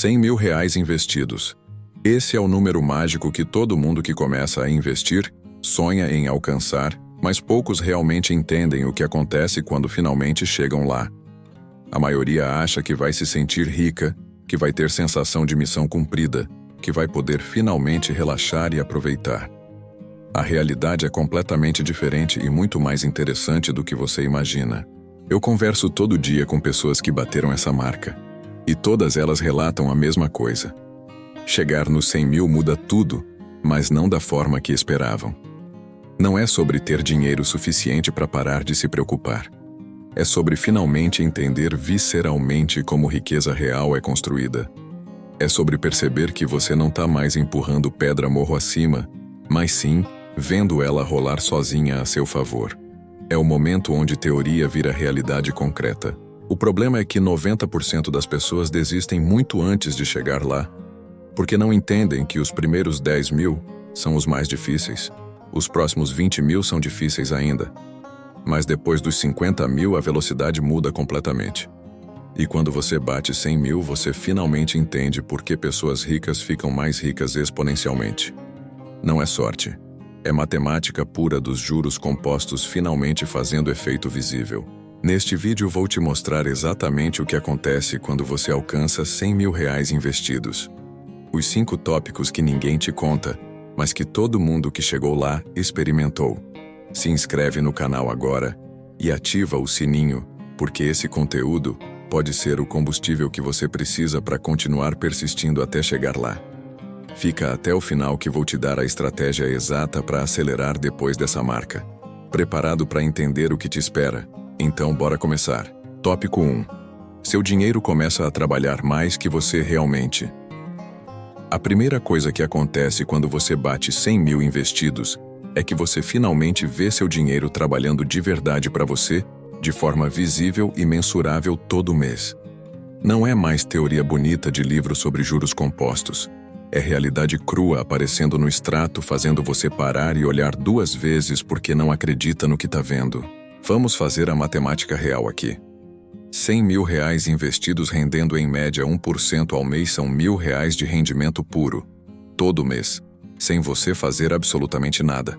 R$ 100.000 investidos. Esse é o número mágico que todo mundo que começa a investir sonha em alcançar, mas poucos realmente entendem o que acontece quando finalmente chegam lá. A maioria acha que vai se sentir rica, que vai ter sensação de missão cumprida, que vai poder finalmente relaxar e aproveitar. A realidade é completamente diferente e muito mais interessante do que você imagina. Eu converso todo dia com pessoas que bateram essa marca, e todas elas relatam a mesma coisa. Chegar nos 100 mil muda tudo, mas não da forma que esperavam. Não é sobre ter dinheiro suficiente para parar de se preocupar. É sobre finalmente entender visceralmente como riqueza real é construída. É sobre perceber que você não está mais empurrando pedra morro acima, mas sim vendo ela rolar sozinha a seu favor. É o momento onde teoria vira realidade concreta. O problema é que 90% das pessoas desistem muito antes de chegar lá, porque não entendem que os primeiros 10 mil são os mais difíceis. Os próximos 20 mil são difíceis ainda. Mas depois dos 50 mil a velocidade muda completamente. E quando você bate 100 mil, você finalmente entende por que pessoas ricas ficam mais ricas exponencialmente. Não é sorte. É matemática pura dos juros compostos finalmente fazendo efeito visível. Neste vídeo vou te mostrar exatamente o que acontece quando você alcança R$ 100 mil investidos. Os 5 tópicos que ninguém te conta, mas que todo mundo que chegou lá experimentou. Se inscreve no canal agora e ativa o sininho, porque esse conteúdo pode ser o combustível que você precisa para continuar persistindo até chegar lá. Fica até o final que vou te dar a estratégia exata para acelerar depois dessa marca. Preparado para entender o que te espera? Então bora começar. Tópico 1. Seu dinheiro começa a trabalhar mais que você realmente. A primeira coisa que acontece quando você bate 100 mil investidos é que você finalmente vê seu dinheiro trabalhando de verdade para você, de forma visível e mensurável todo mês. Não é mais teoria bonita de livro sobre juros compostos. É realidade crua aparecendo no extrato, fazendo você parar e olhar 2 vezes porque não acredita no que está vendo. Vamos fazer a matemática real aqui. 100 mil investidos rendendo em média 1% ao mês são R$ 1.000 de rendimento puro, todo mês, sem você fazer absolutamente nada.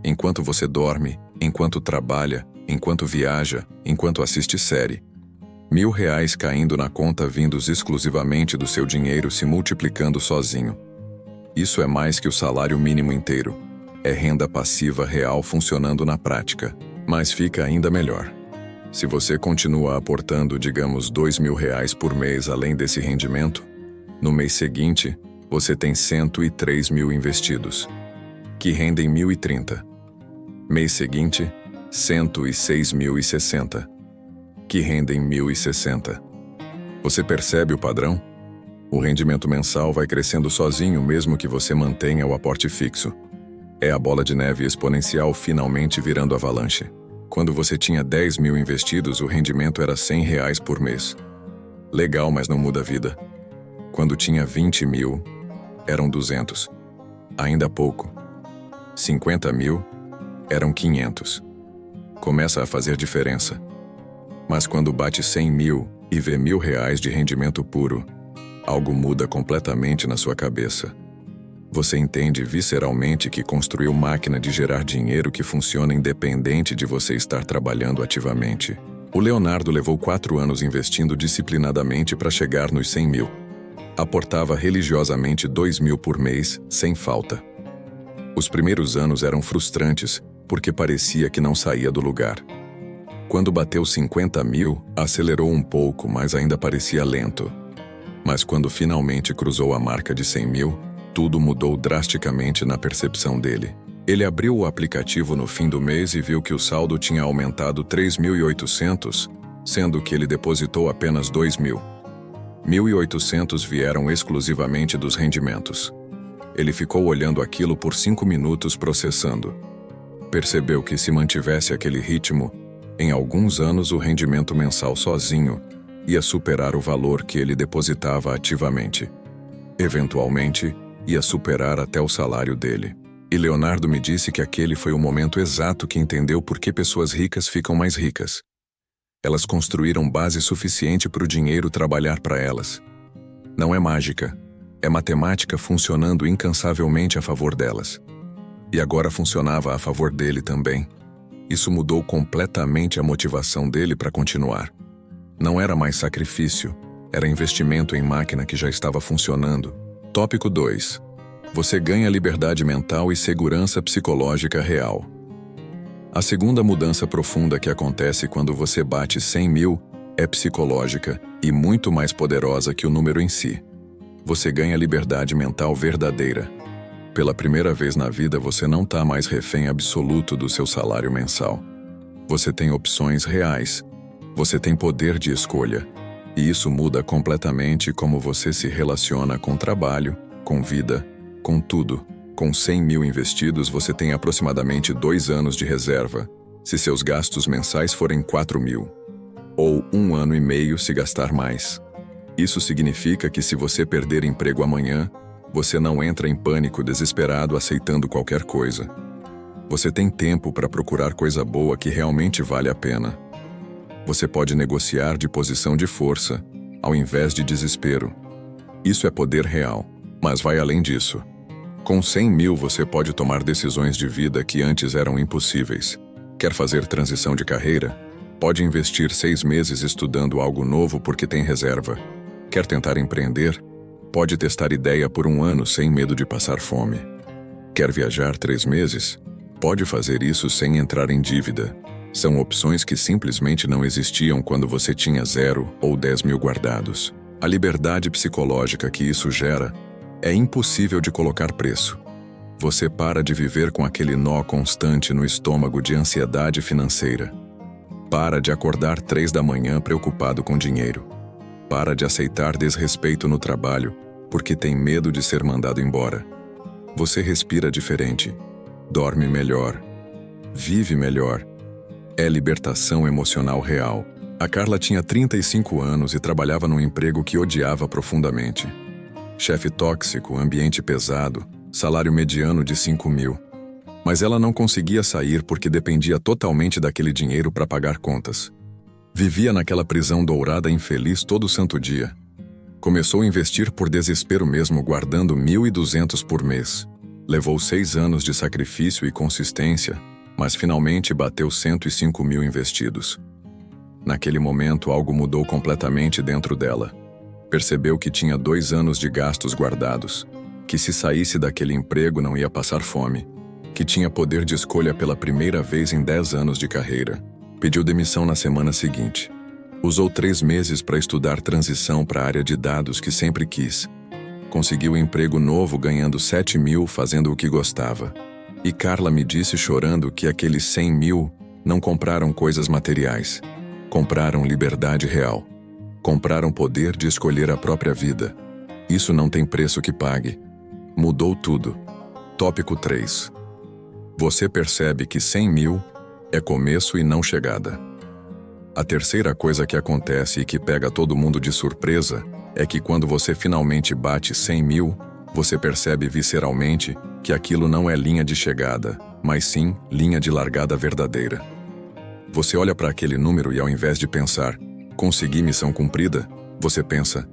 Enquanto você dorme, enquanto trabalha, enquanto viaja, enquanto assiste série. R$ 1.000 caindo na conta vindos exclusivamente do seu dinheiro se multiplicando sozinho. Isso é mais que o salário mínimo inteiro. É renda passiva real funcionando na prática. Mas fica ainda melhor. Se você continua aportando, digamos, R$ 2.000 por mês além desse rendimento, no mês seguinte, você tem 103 mil investidos, que rendem 1.030. Mês seguinte, 106.060, que rendem 1.060. Você percebe o padrão? O rendimento mensal vai crescendo sozinho mesmo que você mantenha o aporte fixo. É a bola de neve exponencial finalmente virando avalanche. Quando você tinha 10 mil investidos, o rendimento era R$ 100 por mês. Legal, mas não muda a vida. Quando tinha 20 mil, eram 200. Ainda pouco. 50 mil, eram 500. Começa a fazer diferença. Mas quando bate 100 mil e vê R$ 1.000 de rendimento puro, algo muda completamente na sua cabeça. Você entende visceralmente que construiu máquina de gerar dinheiro que funciona independente de você estar trabalhando ativamente. O Leonardo levou 4 anos investindo disciplinadamente para chegar nos 100 mil. Aportava religiosamente 2 mil por mês, sem falta. Os primeiros anos eram frustrantes, porque parecia que não saía do lugar. Quando bateu 50 mil, acelerou um pouco, mas ainda parecia lento. Mas quando finalmente cruzou a marca de 100 mil, tudo mudou drasticamente na percepção dele. Ele abriu o aplicativo no fim do mês e viu que o saldo tinha aumentado 3.800, sendo que ele depositou apenas 2 mil. 1.800 vieram exclusivamente dos rendimentos. Ele ficou olhando aquilo por 5 minutos processando. Percebeu que se mantivesse aquele ritmo, em alguns anos o rendimento mensal sozinho ia superar o valor que ele depositava ativamente. Eventualmente, ia superar até o salário dele. E Leonardo me disse que aquele foi o momento exato que entendeu por que pessoas ricas ficam mais ricas. Elas construíram base suficiente para o dinheiro trabalhar para elas. Não é mágica. É matemática funcionando incansavelmente a favor delas. E agora funcionava a favor dele também. Isso mudou completamente a motivação dele para continuar. Não era mais sacrifício, era investimento em máquina que já estava funcionando. Tópico 2. Você ganha liberdade mental e segurança psicológica real. A segunda mudança profunda que acontece quando você bate 100 mil é psicológica e muito mais poderosa que o número em si. Você ganha liberdade mental verdadeira. Pela primeira vez na vida, você não está mais refém absoluto do seu salário mensal. Você tem opções reais. Você tem poder de escolha. E isso muda completamente como você se relaciona com trabalho, com vida, com tudo. Com 100 mil investidos, você tem aproximadamente 2 anos de reserva, se seus gastos mensais forem 4 mil. Ou 1 ano e meio se gastar mais. Isso significa que se você perder emprego amanhã, você não entra em pânico desesperado aceitando qualquer coisa. Você tem tempo para procurar coisa boa que realmente vale a pena. Você pode negociar de posição de força, ao invés de desespero. Isso é poder real, mas vai além disso. Com 100 mil você pode tomar decisões de vida que antes eram impossíveis. Quer fazer transição de carreira? Pode investir 6 meses estudando algo novo porque tem reserva. Quer tentar empreender? Pode testar ideia por 1 ano sem medo de passar fome. Quer viajar 3 meses? Pode fazer isso sem entrar em dívida. São opções que simplesmente não existiam quando você tinha 0 ou 10 mil guardados. A liberdade psicológica que isso gera é impossível de colocar preço. Você para de viver com aquele nó constante no estômago de ansiedade financeira. Para de acordar 3 da manhã preocupado com dinheiro. Para de aceitar desrespeito no trabalho porque tem medo de ser mandado embora. Você respira diferente, dorme melhor, vive melhor. É libertação emocional real. A Carla tinha 35 anos e trabalhava num emprego que odiava profundamente. Chefe tóxico, ambiente pesado, salário mediano de 5 mil. Mas ela não conseguia sair porque dependia totalmente daquele dinheiro para pagar contas. Vivia naquela prisão dourada infeliz todo santo dia. Começou a investir por desespero mesmo, guardando 1.200 por mês. Levou 6 anos de sacrifício e consistência, mas finalmente bateu 105 mil investidos. Naquele momento, algo mudou completamente dentro dela. Percebeu que tinha 2 anos de gastos guardados, que se saísse daquele emprego não ia passar fome, que tinha poder de escolha pela primeira vez em 10 anos de carreira. Pediu demissão na semana seguinte. Usou 3 meses para estudar transição para a área de dados que sempre quis. Conseguiu um emprego novo ganhando 7 mil fazendo o que gostava. E Carla me disse chorando que aqueles 100 mil não compraram coisas materiais. Compraram liberdade real. Compraram poder de escolher a própria vida. Isso não tem preço que pague. Mudou tudo. Tópico 3. Você percebe que 100 mil é começo e não chegada. A terceira coisa que acontece e que pega todo mundo de surpresa é que quando você finalmente bate 100 mil, você percebe visceralmente que aquilo não é linha de chegada, mas sim linha de largada verdadeira. Você olha para aquele número e ao invés de pensar, consegui missão cumprida, você pensa,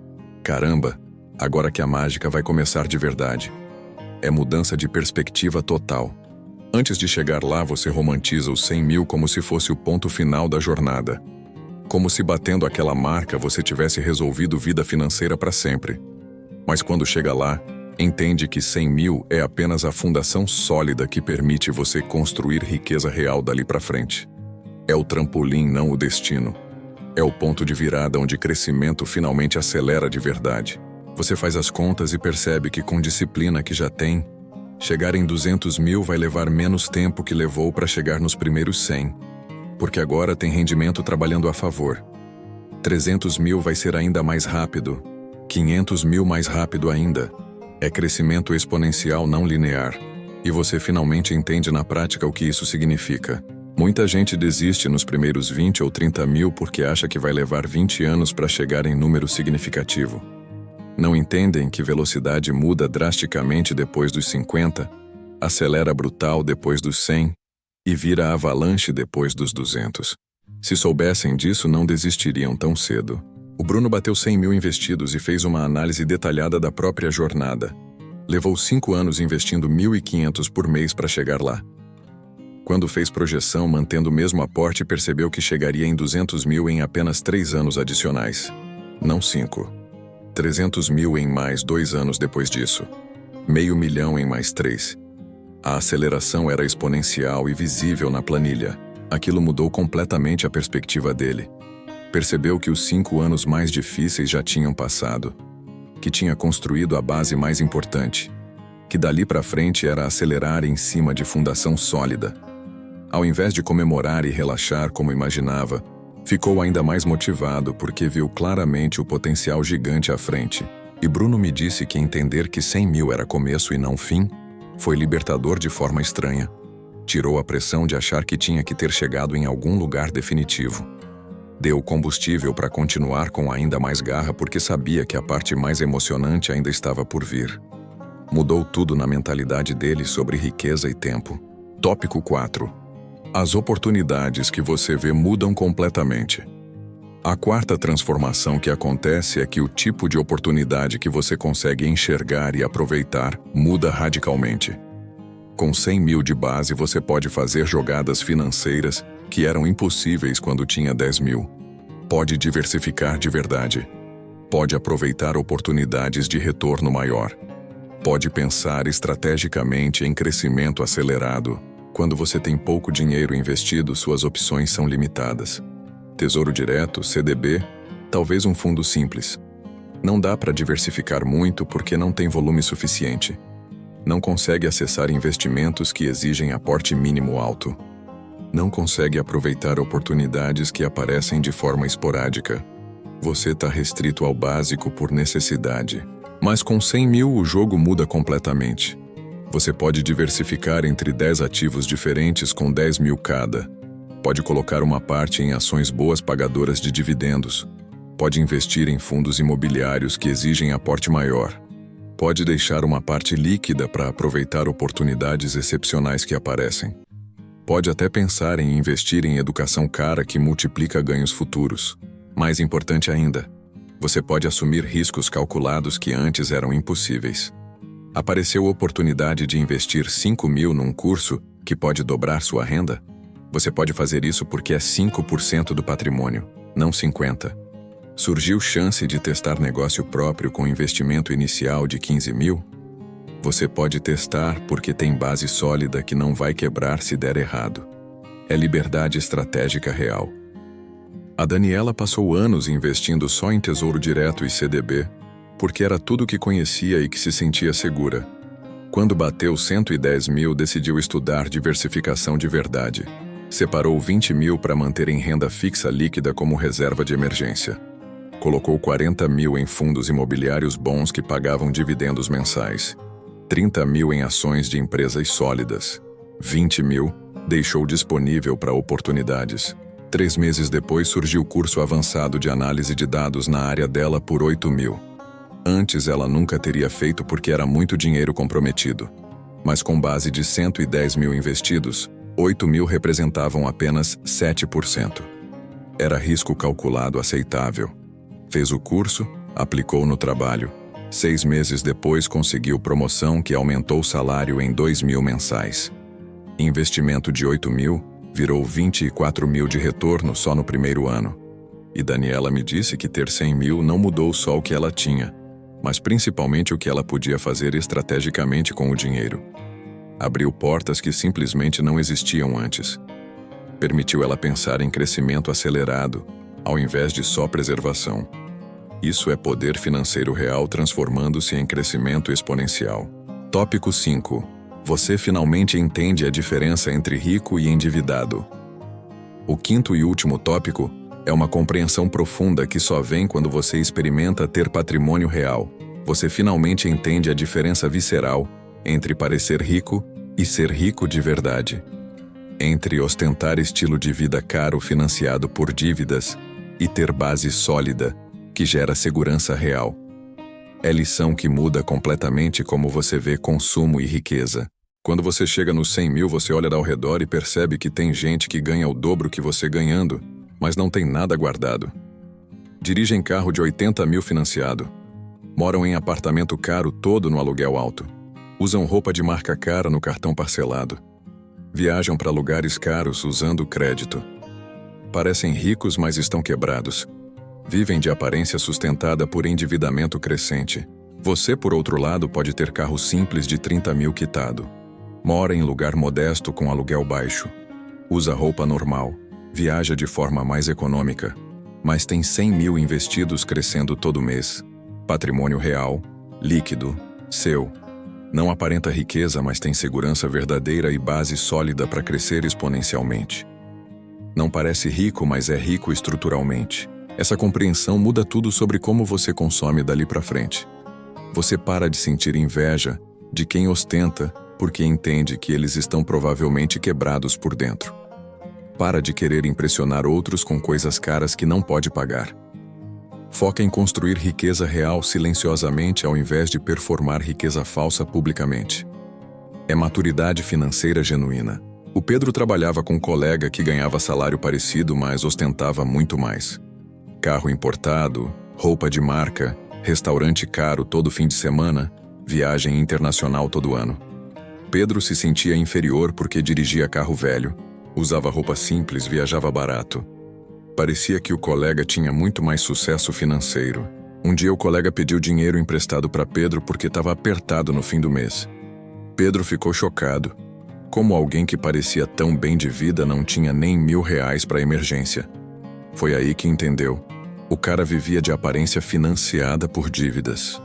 caramba, agora que a mágica vai começar de verdade. É mudança de perspectiva total. Antes de chegar lá, você romantiza os 100 mil como se fosse o ponto final da jornada. Como se batendo aquela marca você tivesse resolvido vida financeira para sempre. Mas quando chega lá, entende que 100 mil é apenas a fundação sólida que permite você construir riqueza real dali para frente. É o trampolim, não o destino. É o ponto de virada onde crescimento finalmente acelera de verdade. Você faz as contas e percebe que com disciplina que já tem, chegar em 200 mil vai levar menos tempo que levou para chegar nos primeiros 100, porque agora tem rendimento trabalhando a favor. 300 mil vai ser ainda mais rápido, 500 mil mais rápido ainda. É crescimento exponencial não linear, e você finalmente entende na prática o que isso significa. Muita gente desiste nos primeiros 20 ou 30 mil porque acha que vai levar 20 anos para chegar em número significativo. Não entendem que velocidade muda drasticamente depois dos 50, acelera brutal depois dos 100 e vira avalanche depois dos 200. Se soubessem disso, não desistiriam tão cedo. O Bruno bateu 100 mil investidos e fez uma análise detalhada da própria jornada. Levou 5 anos investindo 1.500 por mês para chegar lá. Quando fez projeção mantendo o mesmo aporte, percebeu que chegaria em 200 mil em apenas 3 anos adicionais. Não 5. 300 mil em mais 2 anos depois disso. $500.000 em mais 3. A aceleração era exponencial e visível na planilha. Aquilo mudou completamente a perspectiva dele. Percebeu que os 5 anos mais difíceis já tinham passado, que tinha construído a base mais importante, que dali para frente era acelerar em cima de fundação sólida. Ao invés de comemorar e relaxar como imaginava, ficou ainda mais motivado porque viu claramente o potencial gigante à frente. E Bruno me disse que entender que 100 mil era começo e não fim, foi libertador de forma estranha. Tirou a pressão de achar que tinha que ter chegado em algum lugar definitivo. Deu combustível para continuar com ainda mais garra porque sabia que a parte mais emocionante ainda estava por vir. Mudou tudo na mentalidade dele sobre riqueza e tempo. Tópico 4. As oportunidades que você vê mudam completamente. A quarta transformação que acontece é que o tipo de oportunidade que você consegue enxergar e aproveitar muda radicalmente. Com 100 mil de base, você pode fazer jogadas financeiras que eram impossíveis quando tinha 10 mil. Pode diversificar de verdade. Pode aproveitar oportunidades de retorno maior. Pode pensar estrategicamente em crescimento acelerado. Quando você tem pouco dinheiro investido, suas opções são limitadas. Tesouro Direto, CDB, talvez um fundo simples. Não dá para diversificar muito porque não tem volume suficiente. Não consegue acessar investimentos que exigem aporte mínimo alto. Não consegue aproveitar oportunidades que aparecem de forma esporádica. Você está restrito ao básico por necessidade. Mas com 100 mil o jogo muda completamente. Você pode diversificar entre 10 ativos diferentes com 10 mil cada. Pode colocar uma parte em ações boas pagadoras de dividendos. Pode investir em fundos imobiliários que exigem aporte maior. Pode deixar uma parte líquida para aproveitar oportunidades excepcionais que aparecem. Pode até pensar em investir em educação cara que multiplica ganhos futuros. Mais importante ainda, você pode assumir riscos calculados que antes eram impossíveis. Apareceu a oportunidade de investir 5 mil num curso que pode dobrar sua renda? Você pode fazer isso porque é 5% do patrimônio, não 50%. Surgiu chance de testar negócio próprio com investimento inicial de 15 mil? Você pode testar porque tem base sólida que não vai quebrar se der errado. É liberdade estratégica real. A Daniela passou anos investindo só em Tesouro Direto e CDB, porque era tudo que conhecia e que se sentia segura. Quando bateu 110 mil, decidiu estudar diversificação de verdade. Separou 20 mil para manter em renda fixa líquida como reserva de emergência. Colocou 40 mil em fundos imobiliários bons que pagavam dividendos mensais. 30 mil em ações de empresas sólidas. 20 mil deixou disponível para oportunidades. 3 meses depois surgiu o curso avançado de análise de dados na área dela por 8 mil. Antes ela nunca teria feito porque era muito dinheiro comprometido. Mas com base de 110 mil investidos, 8 mil representavam apenas 7%. Era risco calculado aceitável. Fez o curso, aplicou no trabalho. 6 meses depois conseguiu promoção que aumentou o salário em 2 mil mensais. Investimento de 8 mil virou 24 mil de retorno só no primeiro ano. E Daniela me disse que ter 100 mil não mudou só o que ela tinha, mas principalmente o que ela podia fazer estrategicamente com o dinheiro. Abriu portas que simplesmente não existiam antes. Permitiu ela pensar em crescimento acelerado, ao invés de só preservação. Isso é poder financeiro real transformando-se em crescimento exponencial. Tópico 5. Você finalmente entende a diferença entre rico e endividado. O quinto e último tópico é uma compreensão profunda que só vem quando você experimenta ter patrimônio real. Você finalmente entende a diferença visceral entre parecer rico e ser rico de verdade. Entre ostentar estilo de vida caro financiado por dívidas e ter base sólida, que gera segurança real. É lição que muda completamente como você vê consumo e riqueza. Quando você chega nos 100 mil, você olha ao redor e percebe que tem gente que ganha o dobro que você ganhando, mas não tem nada guardado. Dirigem carro de 80 mil financiado. Moram em apartamento caro todo no aluguel alto. Usam roupa de marca cara no cartão parcelado. Viajam para lugares caros usando crédito. Parecem ricos, mas estão quebrados. Vivem de aparência sustentada por endividamento crescente. Você, por outro lado, pode ter carro simples de 30 mil quitado. Mora em lugar modesto com aluguel baixo. Usa roupa normal. Viaja de forma mais econômica. Mas tem 100 mil investidos crescendo todo mês. Patrimônio real, líquido, seu. Não aparenta riqueza, mas tem segurança verdadeira e base sólida para crescer exponencialmente. Não parece rico, mas é rico estruturalmente. Essa compreensão muda tudo sobre como você consome dali para frente. Você para de sentir inveja de quem ostenta, porque entende que eles estão provavelmente quebrados por dentro. Para de querer impressionar outros com coisas caras que não pode pagar. Foca em construir riqueza real silenciosamente ao invés de performar riqueza falsa publicamente. É maturidade financeira genuína. O Pedro trabalhava com um colega que ganhava salário parecido, mas ostentava muito mais. Carro importado, roupa de marca, restaurante caro todo fim de semana, viagem internacional todo ano. Pedro se sentia inferior porque dirigia carro velho, usava roupa simples, viajava barato. Parecia que o colega tinha muito mais sucesso financeiro. Um dia o colega pediu dinheiro emprestado para Pedro porque estava apertado no fim do mês. Pedro ficou chocado. Como alguém que parecia tão bem de vida não tinha nem R$ 1.000 para emergência. Foi aí que entendeu. O cara vivia de aparência financiada por dívidas.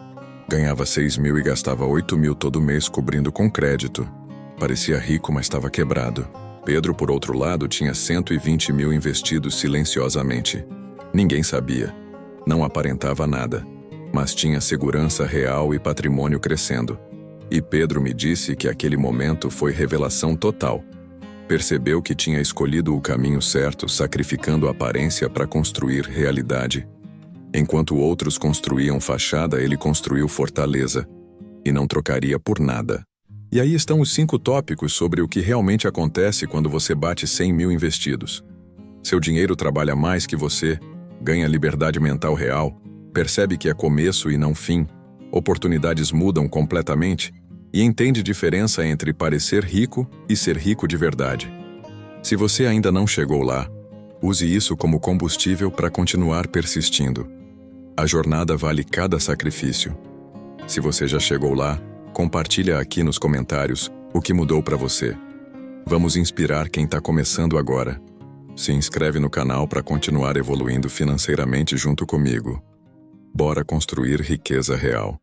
Ganhava 6 mil e gastava 8 mil todo mês cobrindo com crédito. Parecia rico, mas estava quebrado. Pedro, por outro lado, tinha 120 mil investidos silenciosamente. Ninguém sabia. Não aparentava nada. Mas tinha segurança real e patrimônio crescendo. E Pedro me disse que aquele momento foi revelação total. Percebeu que tinha escolhido o caminho certo, sacrificando a aparência para construir realidade. Enquanto outros construíam fachada, ele construiu fortaleza. E não trocaria por nada. E aí estão os 5 tópicos sobre o que realmente acontece quando você bate 100 mil investidos. Seu dinheiro trabalha mais que você, ganha liberdade mental real, percebe que é começo e não fim, oportunidades mudam completamente e entende diferença entre parecer rico e ser rico de verdade. Se você ainda não chegou lá, use isso como combustível para continuar persistindo. A jornada vale cada sacrifício. Se você já chegou lá, compartilha aqui nos comentários o que mudou para você. Vamos inspirar quem está começando agora. Se inscreve no canal para continuar evoluindo financeiramente junto comigo. Bora construir riqueza real.